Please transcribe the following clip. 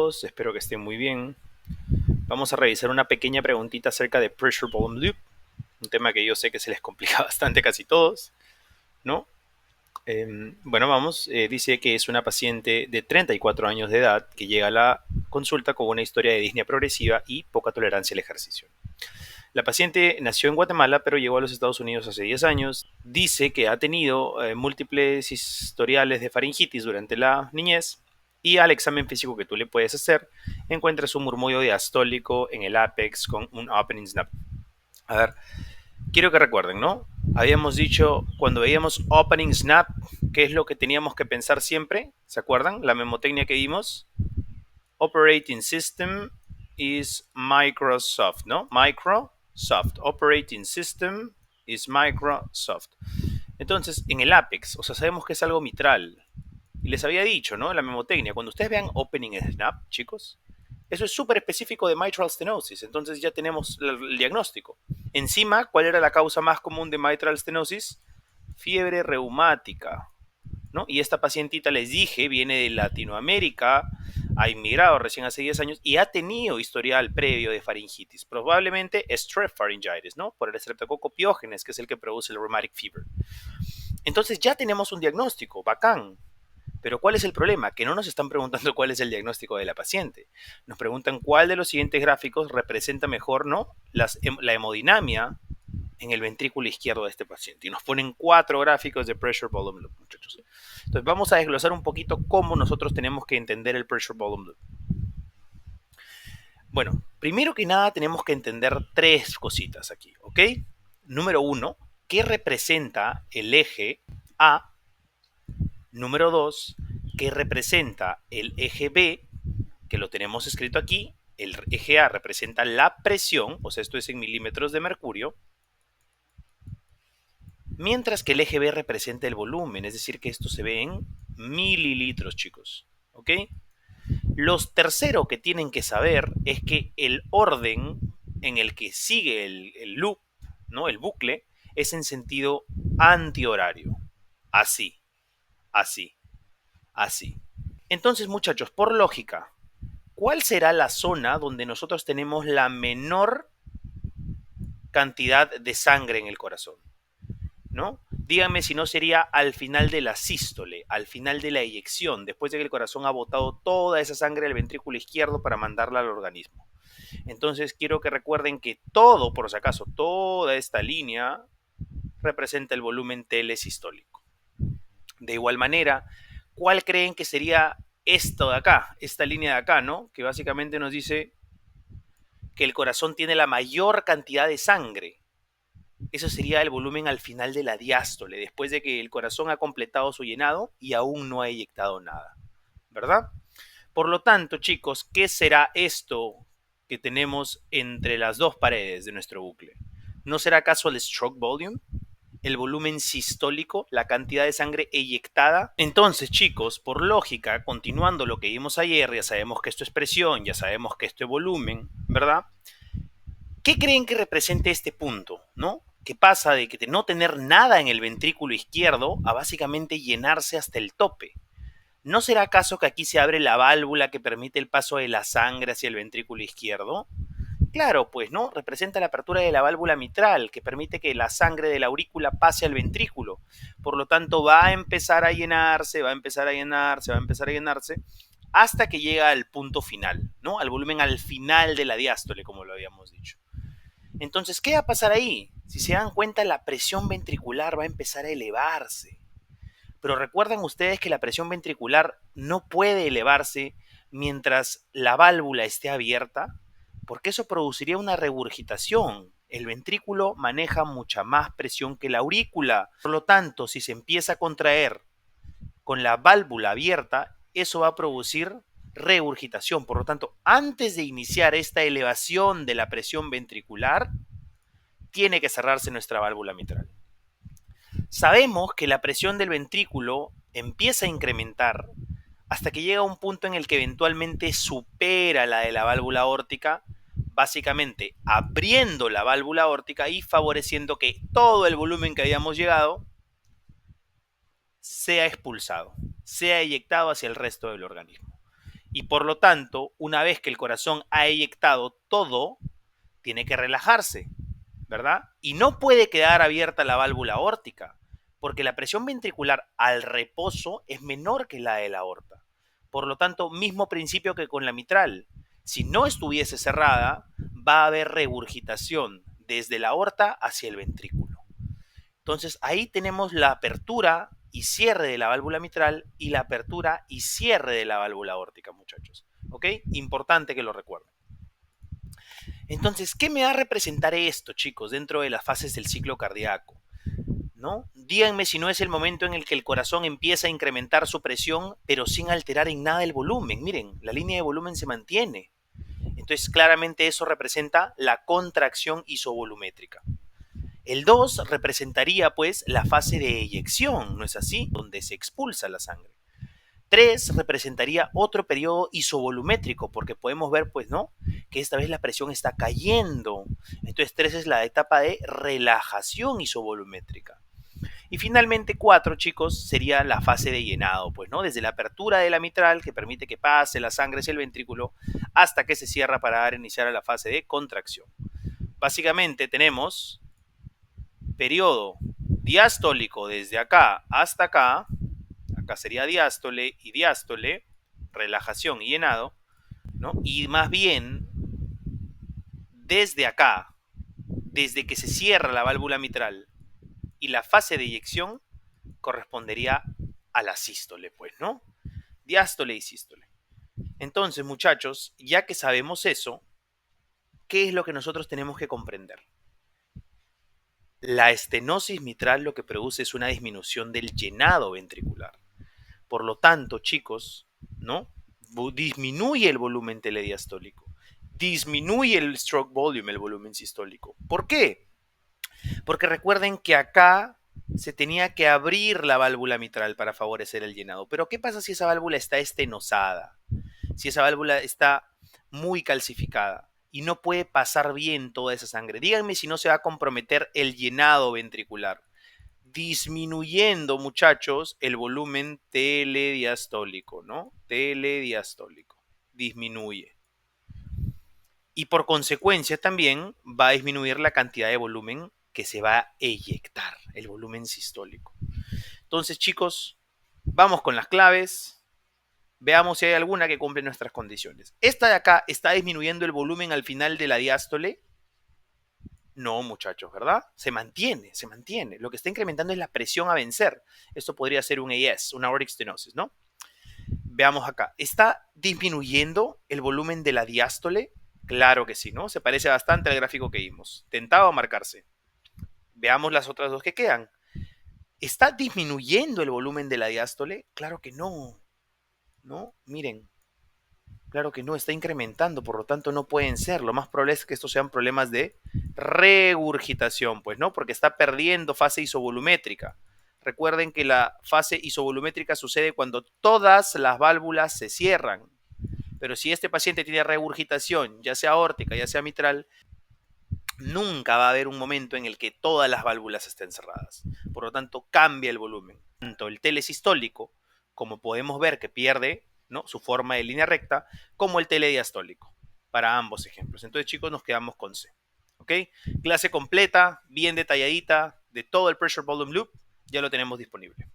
todos, espero que estén muy bien. Vamos a revisar una pequeña preguntita acerca de Pressure Volume Loop, un tema que yo sé que se les complica bastante a casi todos, ¿no? Bueno, vamos, dice que es una paciente de 34 años de edad que llega a la consulta con una historia de disnea progresiva y poca tolerancia al ejercicio. La paciente nació en Guatemala, pero llegó a los Estados Unidos hace 10 años. Dice que ha tenido múltiples historiales de faringitis durante la niñez y al examen físico que tú le puedes hacer, encuentras un murmullo diastólico en el apex con un opening snap. A ver, quiero que recuerden, ¿no? Habíamos dicho cuando veíamos opening snap, ¿qué es lo que teníamos que pensar siempre? ¿Se acuerdan? La memotecnia que vimos. Operating system is Microsoft, ¿no? Microsoft. Operating system is Microsoft. Entonces, en el Apex, o sea, sabemos que es algo mitral. Y les había dicho, ¿no? La memotecnia, cuando ustedes vean opening snap, chicos, eso es súper específico de mitral stenosis. Entonces ya tenemos el diagnóstico. Encima, ¿cuál era la causa más común de mitral stenosis? Fiebre reumática, ¿no? Y esta pacientita, les dije, viene de Latinoamérica, ha inmigrado recién hace 10 años y ha tenido historial previo de faringitis, probablemente strep pharyngitis, ¿no? Por el Streptococcus pyogenes, que es el que produce el rheumatic fever. Entonces ya tenemos un diagnóstico, bacán. Pero ¿cuál es el problema? Que no nos están preguntando cuál es el diagnóstico de la paciente. Nos preguntan cuál de los siguientes gráficos representa mejor, ¿no? La hemodinamia en el ventrículo izquierdo de este paciente. Y nos ponen 4 gráficos de pressure volume loop, muchachos. Entonces vamos a desglosar un poquito cómo nosotros tenemos que entender el pressure volume loop. Bueno, primero que nada tenemos que entender 3 cositas aquí, ¿ok? Número 1, ¿qué representa el eje A? Número 2, ¿qué representa el eje B? Que lo tenemos escrito aquí. El eje A representa la presión, o sea, esto es en milímetros de mercurio, mientras que el eje B representa el volumen, es decir, que esto se ve en mililitros, chicos. ¿Ok? Los tercero que tienen que saber es que el orden en el que sigue el loop, ¿no? El bucle, es en sentido antihorario. Así, así, así. Entonces, muchachos, por lógica, ¿cuál será la zona donde nosotros tenemos la menor cantidad de sangre en el corazón? ¿No? Díganme si no sería al final de la sístole, al final de la eyección, después de que el corazón ha botado toda esa sangre al ventrículo izquierdo para mandarla al organismo. Entonces quiero que recuerden que todo, por si acaso, toda esta línea representa el volumen telesistólico. De igual manera, ¿cuál creen que sería esto de acá, esta línea de acá, ¿no? Que básicamente nos dice que el corazón tiene la mayor cantidad de sangre. Eso sería el volumen al final de la diástole, después de que el corazón ha completado su llenado y aún no ha eyectado nada, ¿verdad? Por lo tanto, chicos, ¿qué será esto que tenemos entre las dos paredes de nuestro bucle? ¿No será acaso el stroke volume? ¿El volumen sistólico? ¿La cantidad de sangre eyectada? Entonces, chicos, por lógica, continuando lo que vimos ayer, ya sabemos que esto es presión, ya sabemos que esto es volumen, ¿verdad? ¿Qué creen que represente este punto, no? Que pasa de que de no tener nada en el ventrículo izquierdo a básicamente llenarse hasta el tope. ¿No será acaso que aquí se abre la válvula que permite el paso de la sangre hacia el ventrículo izquierdo? Claro, pues, ¿no? Representa la apertura de la válvula mitral, que permite que la sangre de la aurícula pase al ventrículo. Por lo tanto, va a empezar a llenarse, va a empezar a llenarse, va a empezar a llenarse, hasta que llega al punto final, ¿no? Al volumen al final de la diástole, como lo habíamos dicho. Entonces, ¿qué va a pasar ahí? Si se dan cuenta, la presión ventricular va a empezar a elevarse. Pero recuerdan ustedes que la presión ventricular no puede elevarse mientras la válvula esté abierta, porque eso produciría una regurgitación. El ventrículo maneja mucha más presión que la aurícula. Por lo tanto, si se empieza a contraer con la válvula abierta, eso va a producir regurgitación. Por lo tanto, antes de iniciar esta elevación de la presión ventricular, tiene que cerrarse nuestra válvula mitral. Sabemos que la presión del ventrículo empieza a incrementar hasta que llega a un punto en el que eventualmente supera la de la válvula aórtica, básicamente abriendo la válvula aórtica y favoreciendo que todo el volumen que habíamos llegado sea expulsado, sea eyectado hacia el resto del organismo. Y por lo tanto, una vez que el corazón ha eyectado todo, tiene que relajarse, ¿verdad? Y no puede quedar abierta la válvula aórtica, porque la presión ventricular al reposo es menor que la de la aorta. Por lo tanto, mismo principio que con la mitral. Si no estuviese cerrada, va a haber regurgitación desde la aorta hacia el ventrículo. Entonces, ahí tenemos la apertura y cierre de la válvula mitral y la apertura y cierre de la válvula aórtica, muchachos. ¿Ok? Importante que lo recuerden. Entonces, ¿qué me va a representar esto, chicos, dentro de las fases del ciclo cardíaco? ¿No? Díganme si no es el momento en el que el corazón empieza a incrementar su presión, pero sin alterar en nada el volumen. Miren, la línea de volumen se mantiene. Entonces, claramente eso representa la contracción isovolumétrica. El 2 representaría, pues, la fase de eyección, ¿no es así? Donde se expulsa la sangre. 3 representaría otro periodo isovolumétrico, porque podemos ver, pues, ¿no? Que esta vez la presión está cayendo. Entonces, 3 es la etapa de relajación isovolumétrica. Y finalmente, 4, chicos, sería la fase de llenado, pues, ¿no? Desde la apertura de la mitral, que permite que pase la sangre hacia el ventrículo, hasta que se cierra para dar iniciar a la fase de contracción. Básicamente tenemos periodo diastólico desde acá hasta acá, acá sería diástole y diástole, relajación y llenado, ¿no? Y más bien, desde acá, desde que se cierra la válvula mitral y la fase de eyección, correspondería a la sístole, pues, ¿no? Diástole y sístole. Entonces, muchachos, ya que sabemos eso, ¿qué es lo que nosotros tenemos que comprender? La estenosis mitral lo que produce es una disminución del llenado ventricular. Por lo tanto, chicos, ¿no? Disminuye el volumen telediastólico, disminuye el stroke volume, el volumen sistólico. ¿Por qué? Porque recuerden que acá se tenía que abrir la válvula mitral para favorecer el llenado. Pero ¿qué pasa si esa válvula está estenosada? Si esa válvula está muy calcificada y no puede pasar bien toda esa sangre. Díganme si no se va a comprometer el llenado ventricular, disminuyendo, muchachos, el volumen telediastólico, ¿no? Telediastólico. Disminuye. Y por consecuencia también va a disminuir la cantidad de volumen que se va a eyectar, el volumen sistólico. Entonces, chicos, vamos con las claves. Veamos si hay alguna que cumple nuestras condiciones. Esta de acá está disminuyendo el volumen al final de la diástole. No, muchachos, ¿verdad? Se mantiene, se mantiene. Lo que está incrementando es la presión a vencer. Esto podría ser un AS, una aortic stenosis, ¿no? Veamos acá. ¿Está disminuyendo el volumen de la diástole? Claro que sí, ¿no? Se parece bastante al gráfico que vimos. Tentaba marcarse. Veamos las otras dos que quedan. ¿Está disminuyendo el volumen de la diástole? Claro que no. ¿No? Miren. Claro que no, está incrementando, por lo tanto no pueden ser. Lo más probable es que estos sean problemas de regurgitación, pues, ¿no? Porque está perdiendo fase isovolumétrica. Recuerden que la fase isovolumétrica sucede cuando todas las válvulas se cierran. Pero si este paciente tiene regurgitación, ya sea aórtica, ya sea mitral, nunca va a haber un momento en el que todas las válvulas estén cerradas. Por lo tanto, cambia el volumen. Tanto el telesistólico, como podemos ver que pierde, ¿no?, su forma de línea recta, como el telediastólico, para ambos ejemplos. Entonces, chicos, nos quedamos con C. ¿Ok? Clase completa, bien detalladita, de todo el Pressure Volume Loop, ya lo tenemos disponible.